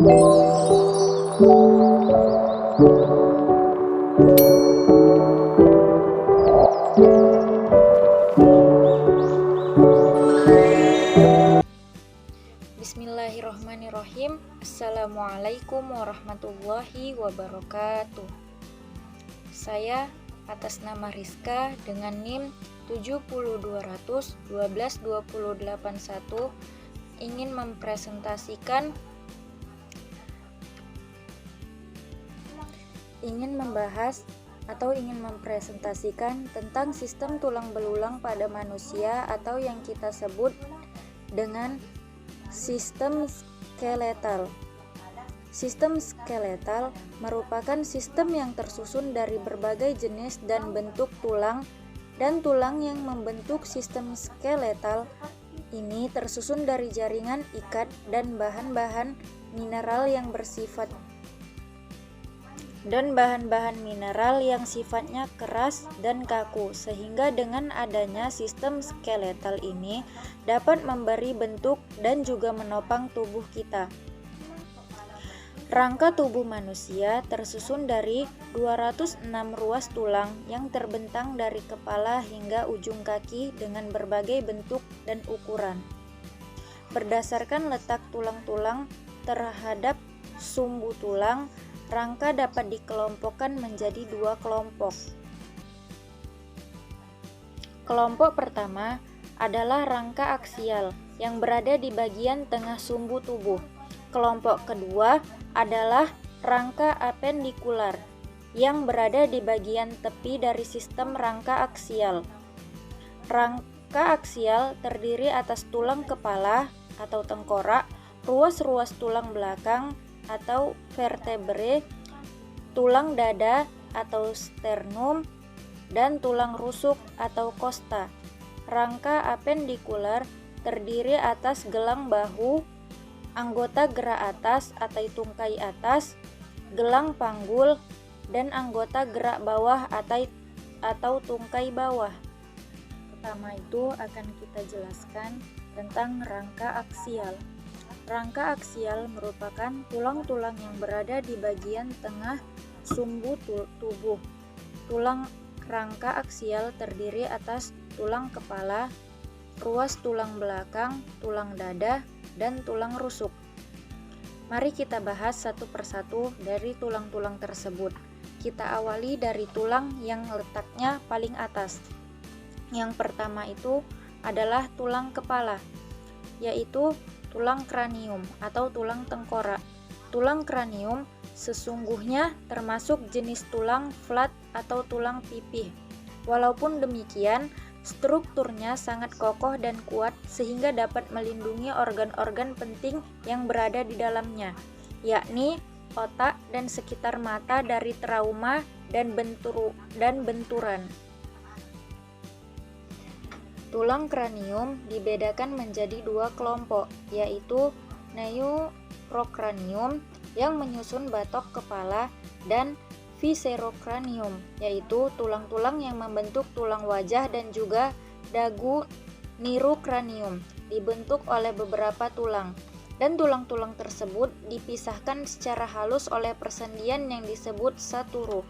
Bismillahirrohmanirrohim. Assalamualaikum warahmatullahi wabarakatuh. Saya atas nama Rizka dengan NIM 70200-12281 ingin mempresentasikan tentang sistem tulang belulang pada manusia atau yang kita sebut dengan sistem skeletal. Sistem skeletal merupakan sistem yang tersusun dari berbagai jenis dan bentuk tulang, dan tulang yang membentuk sistem skeletal ini tersusun dari jaringan ikat dan bahan-bahan mineral yang sifatnya keras dan kaku, sehingga dengan adanya sistem skeletal ini dapat memberi bentuk dan juga menopang tubuh kita. Rangka tubuh manusia tersusun dari 206 ruas tulang yang terbentang dari kepala hingga ujung kaki dengan berbagai bentuk dan ukuran. Berdasarkan letak tulang-tulang terhadap sumbu tulang, rangka dapat dikelompokkan menjadi dua kelompok. Kelompok pertama adalah rangka aksial yang berada di bagian tengah sumbu tubuh. Kelompok kedua adalah rangka apendikular yang berada di bagian tepi dari sistem rangka aksial. Rangka aksial terdiri atas tulang kepala atau tengkorak, ruas-ruas tulang belakang atau vertebrae, tulang dada atau sternum, dan tulang rusuk atau kosta. Rangka apendikular terdiri atas gelang bahu, anggota gerak atas atau tungkai atas, gelang panggul, dan anggota gerak bawah atau tungkai bawah. Pertama itu akan kita jelaskan tentang rangka aksial. Rangka aksial merupakan tulang-tulang yang berada di bagian tengah sumbu tubuh. Tulang rangka aksial terdiri atas tulang kepala, ruas tulang belakang, tulang dada, dan tulang rusuk. Mari kita bahas satu persatu dari tulang-tulang tersebut. Kita awali dari tulang yang letaknya paling atas. Yang pertama itu adalah tulang kepala, yaitu tulang kranium atau tulang tengkorak. Tulang kranium sesungguhnya termasuk jenis tulang flat atau tulang pipih. Walaupun demikian, strukturnya sangat kokoh dan kuat sehingga dapat melindungi organ-organ penting yang berada di dalamnya, yakni otak dan sekitar mata dari trauma dan benturan. Tulang kranium dibedakan menjadi dua kelompok, yaitu neurocranium yang menyusun batok kepala dan viscerocranium, yaitu tulang-tulang yang membentuk tulang wajah dan juga dagu. Neurocranium dibentuk oleh beberapa tulang, dan tulang-tulang tersebut dipisahkan secara halus oleh persendian yang disebut saturu.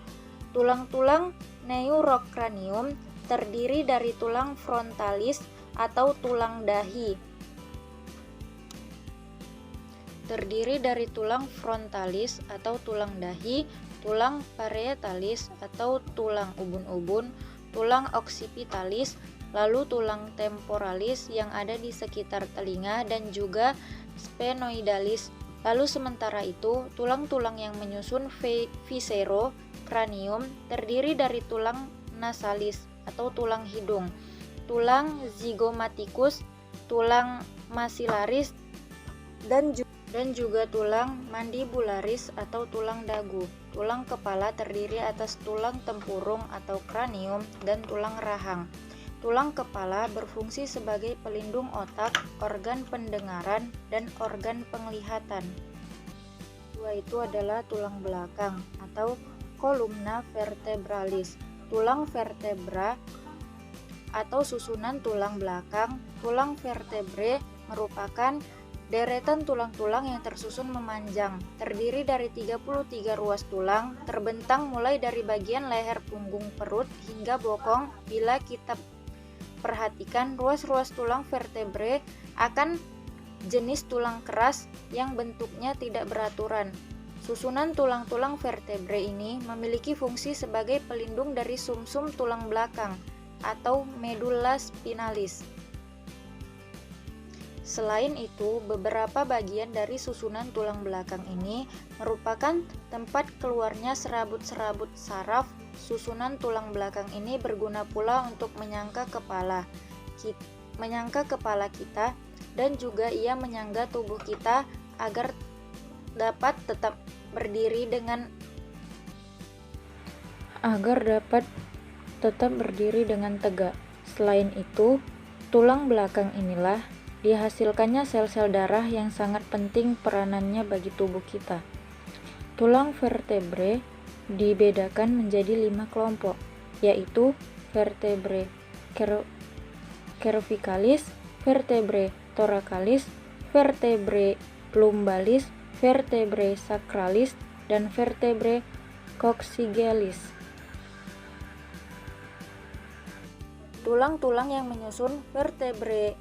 Tulang-tulang neurocranium terdiri dari tulang frontalis atau tulang dahi. Tulang parietalis atau tulang ubun-ubun, tulang occipitalis, lalu tulang temporalis yang ada di sekitar telinga, dan juga sphenoidalis. Lalu sementara itu, tulang-tulang yang menyusun viscerocranium terdiri dari tulang nasalis atau tulang hidung, tulang zygomaticus, tulang maxillaris, dan juga tulang mandibularis atau tulang dagu. Tulang kepala terdiri atas tulang tempurung atau kranium dan tulang rahang. Tulang kepala berfungsi sebagai pelindung otak, organ pendengaran, dan organ penglihatan. Dua itu adalah tulang belakang atau columna vertebralis. Tulang vertebra atau susunan tulang belakang. Tulang vertebrae merupakan Deretan tulang-tulang yang tersusun memanjang, terdiri dari 33 ruas tulang, terbentang mulai dari bagian leher punggung perut hingga bokong. Bila kita perhatikan, ruas-ruas tulang vertebre akan jenis tulang keras yang bentuknya tidak beraturan. Susunan tulang-tulang vertebre ini memiliki fungsi sebagai pelindung dari sumsum tulang belakang atau medulla spinalis. Selain itu, beberapa bagian dari susunan tulang belakang ini merupakan tempat keluarnya serabut-serabut saraf. Susunan tulang belakang ini berguna pula untuk menyangga kepala kita, dan juga ia menyangga tubuh kita agar dapat tetap berdiri dengan tegak. Selain itu, tulang belakang inilah dihasilkannya sel-sel darah yang sangat penting peranannya bagi tubuh kita. Tulang vertebre dibedakan menjadi 5 kelompok, yaitu vertebre cervicalis, vertebre thoracalis, vertebre lumbalis, vertebre sacralis, dan vertebre coccygealis. Tulang-tulang yang menyusun vertebre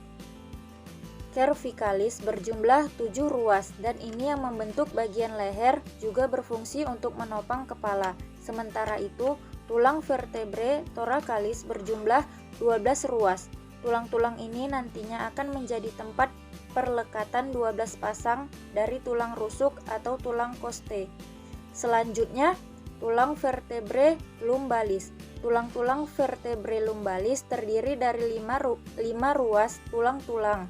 cervicalis berjumlah 7 ruas, dan ini yang membentuk bagian leher, juga berfungsi untuk menopang kepala. Sementara itu, tulang vertebre thoracalis berjumlah 12 ruas. Tulang-tulang ini nantinya akan menjadi tempat perlekatan 12 pasang dari tulang rusuk atau tulang koste. Selanjutnya, tulang vertebre lumbalis. Tulang-tulang vertebre lumbalis terdiri dari 5 ruas tulang-tulang.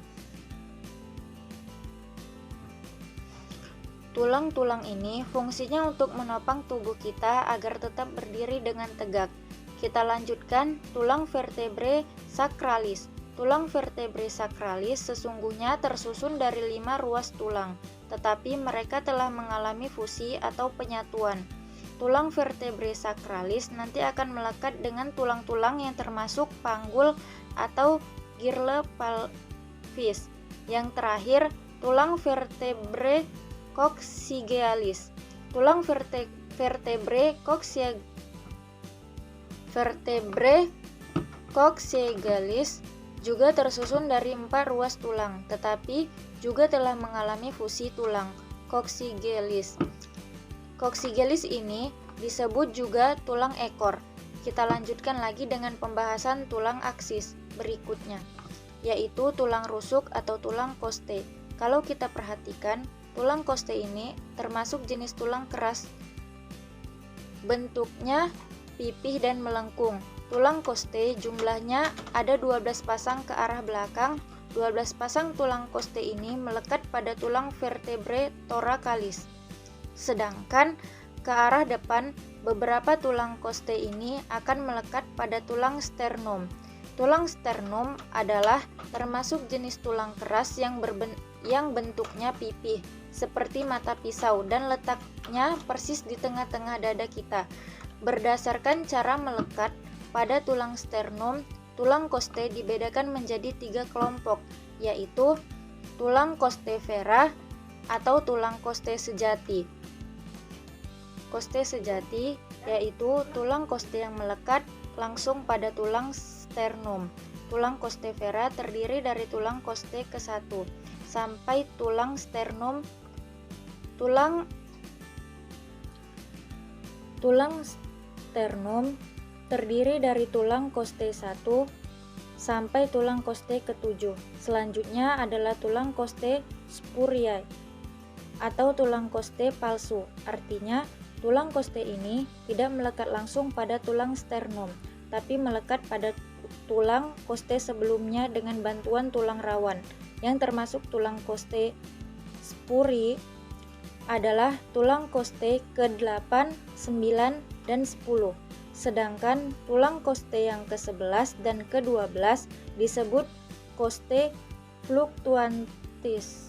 Tulang-tulang ini fungsinya untuk menopang tubuh kita agar tetap berdiri dengan tegak. Kita lanjutkan tulang vertebre sacralis. Tulang vertebre sacralis sesungguhnya tersusun dari 5 ruas tulang, tetapi mereka telah mengalami fusi atau penyatuan. Tulang vertebre sacralis nanti akan melekat dengan tulang-tulang yang termasuk panggul atau girle pelvis. Yang terakhir, tulang vertebre coccygealis. Tulang vertebre coccygealis juga tersusun dari 4 ruas tulang, tetapi juga telah mengalami fusi tulang coccygealis. Coccygealis ini disebut juga tulang ekor. Kita lanjutkan lagi dengan pembahasan tulang aksis berikutnya, yaitu tulang rusuk atau tulang koste. Kalau kita perhatikan, tulang koste ini termasuk jenis tulang keras. Bentuknya pipih dan melengkung. Tulang koste jumlahnya ada 12 pasang ke arah belakang. 12 pasang tulang koste ini melekat pada tulang vertebre thoracalis. Sedangkan ke arah depan, beberapa tulang koste ini akan melekat pada tulang sternum. Tulang sternum adalah termasuk jenis tulang keras yang bentuknya pipih seperti mata pisau dan letaknya persis di tengah-tengah dada kita. Berdasarkan cara melekat pada tulang sternum, tulang koste dibedakan menjadi 3 kelompok, yaitu tulang koste vera atau tulang koste sejati. Koste sejati yaitu tulang koste yang melekat langsung pada tulang sternum. Tulang koste vera terdiri dari tulang koste ke-1 sampai tulang sternum. Tulang sternum terdiri dari tulang koste 1 sampai tulang koste ke-7. Selanjutnya adalah tulang koste spuriae atau tulang koste palsu. Artinya, tulang koste ini tidak melekat langsung pada tulang sternum, tapi melekat pada tulang koste sebelumnya dengan bantuan tulang rawan. Yang termasuk tulang koste spuriae adalah tulang koste ke-8, 9, dan 10. Sedangkan tulang koste yang ke-11 dan ke-12 disebut koste fluctuantis.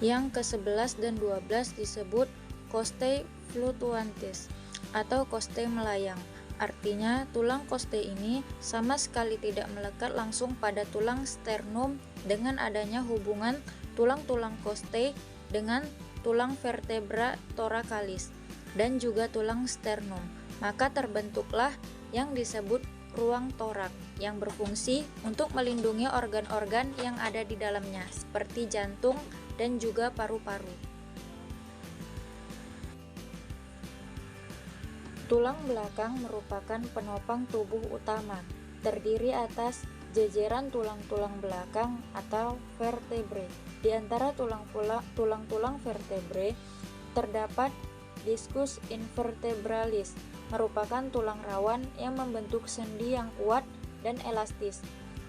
Yang ke-11 dan 12 disebut koste fluctuantis atau koste melayang. Artinya tulang koste ini sama sekali tidak melekat langsung pada tulang sternum, dengan adanya hubungan tulang-tulang costae dengan tulang vertebra thoracalis dan juga tulang sternum. Maka terbentuklah yang disebut ruang torak yang berfungsi untuk melindungi organ-organ yang ada di dalamnya seperti jantung dan juga paru-paru. Tulang belakang merupakan penopang tubuh utama, terdiri atas jejeran tulang-tulang belakang atau vertebrae. Di antara tulang-tulang vertebrae terdapat discus invertebralis, merupakan tulang rawan yang membentuk sendi yang kuat dan elastis.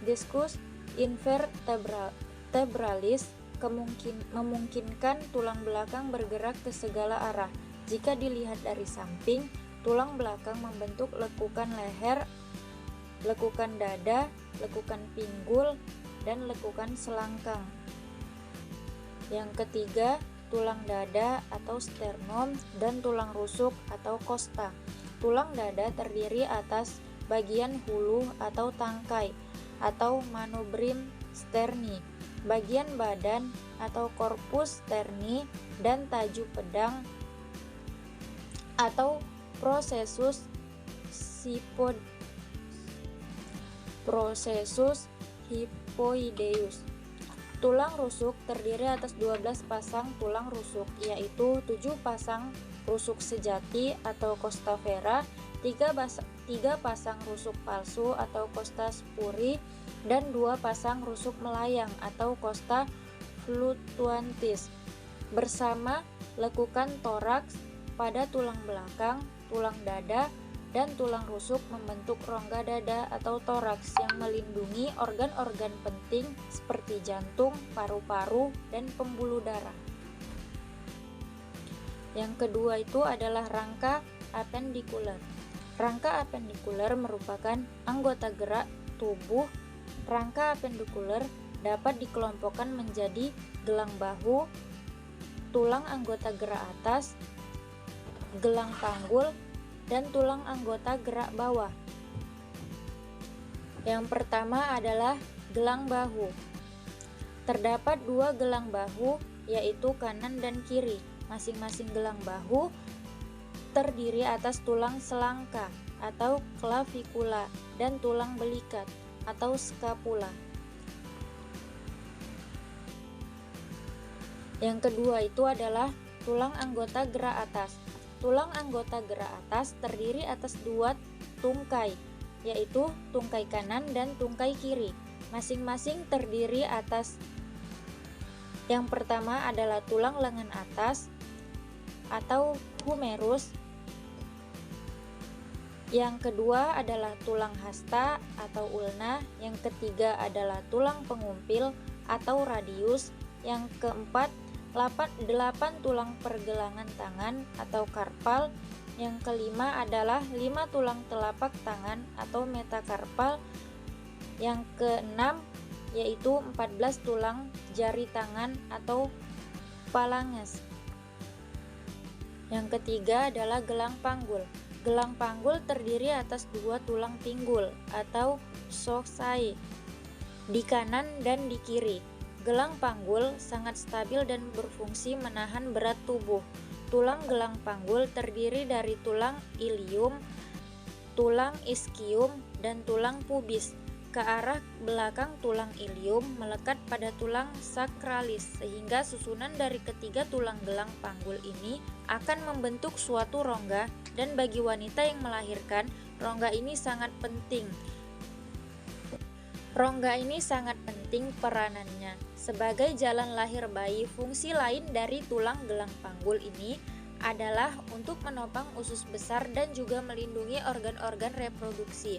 Discus invertebralis memungkinkan tulang belakang bergerak ke segala arah. Jika dilihat dari samping, tulang belakang membentuk lekukan leher, lekukan dada, lekukan pinggul, dan lekukan selangkang. Yang ketiga, tulang dada atau sternum dan tulang rusuk atau costa. Tulang dada terdiri atas bagian hulu atau tangkai atau manubrim sterni, bagian badan atau corpus sterni, dan taju pedang atau processus hypoideus. Tulang rusuk terdiri atas 12 pasang tulang rusuk, yaitu 7 pasang rusuk sejati atau costa vera, 3 pasang rusuk palsu atau costa spuri, dan 2 pasang rusuk melayang atau costa fluctuantis. Bersama lekukan toraks pada tulang belakang, tulang dada, dan tulang rusuk membentuk rongga dada atau toraks yang melindungi organ-organ penting seperti jantung, paru-paru, dan pembuluh darah. Yang kedua itu adalah rangka apendikuler. Rangka apendikuler merupakan anggota gerak tubuh. Rangka apendikuler dapat dikelompokkan menjadi gelang bahu, tulang anggota gerak atas, gelang panggul, dan tulang anggota gerak bawah. Yang pertama adalah gelang bahu. Terdapat 2 gelang bahu, yaitu kanan dan kiri. Masing-masing gelang bahu terdiri atas tulang selangka atau clavikula dan tulang belikat atau scapula. Yang kedua itu adalah tulang anggota gerak atas. Tulang anggota gerak atas terdiri atas 2 tungkai, yaitu tungkai kanan dan tungkai kiri. Masing-masing terdiri atas yang pertama adalah tulang lengan atas atau humerus. Yang kedua adalah tulang hasta atau ulna. Yang ketiga adalah tulang pengumpil atau radius. Yang keempat 8 tulang pergelangan tangan atau karpal. Yang kelima adalah 5 tulang telapak tangan atau metakarpal. Yang keenam yaitu 14 tulang jari tangan atau phalanges. Yang ketiga adalah gelang panggul. Gelang panggul terdiri atas 2 tulang pinggul atau soxae di kanan dan di kiri. Gelang panggul sangat stabil dan berfungsi menahan berat tubuh. Tulang gelang panggul terdiri dari tulang ilium, tulang ischium, dan tulang pubis. Ke arah belakang tulang ilium melekat pada tulang sacralis, sehingga susunan dari ketiga tulang gelang panggul ini akan membentuk suatu rongga, dan bagi wanita yang melahirkan, rongga ini sangat penting. Rongga ini sangat penting peranannya sebagai jalan lahir bayi. Fungsi lain dari tulang gelang panggul ini adalah untuk menopang usus besar dan juga melindungi organ-organ reproduksi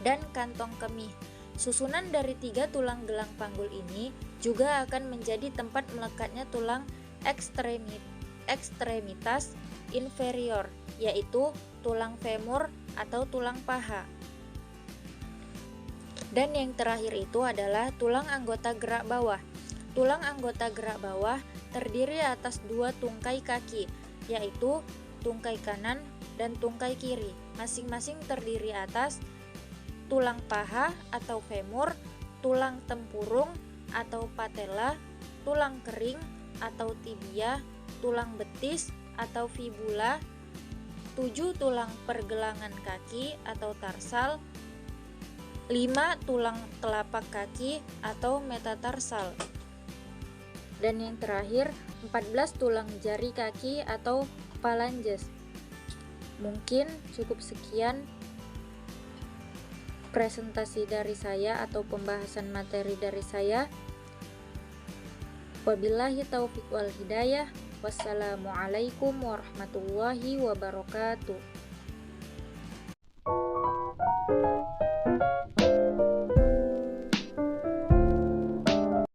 dan kantong kemih. Susunan dari 3 tulang gelang panggul ini juga akan menjadi tempat melekatnya tulang ekstremitas inferior, yaitu tulang femur atau tulang paha. Dan yang terakhir itu adalah tulang anggota gerak bawah. Tulang anggota gerak bawah terdiri atas 2 tungkai kaki, yaitu tungkai kanan dan tungkai kiri. Masing-masing terdiri atas tulang paha atau femur, tulang tempurung, atau patella, tulang kering atau tibia, tulang betis atau fibula, 7 tulang pergelangan kaki atau tarsal, 5 tulang telapak kaki atau metatarsal, dan yang terakhir 14 tulang jari kaki atau phalanges. Mungkin cukup sekian presentasi dari saya atau pembahasan materi dari saya. Wabillahi taufiq wal hidayah. Wassalamualaikum warahmatullahi wabarakatuh.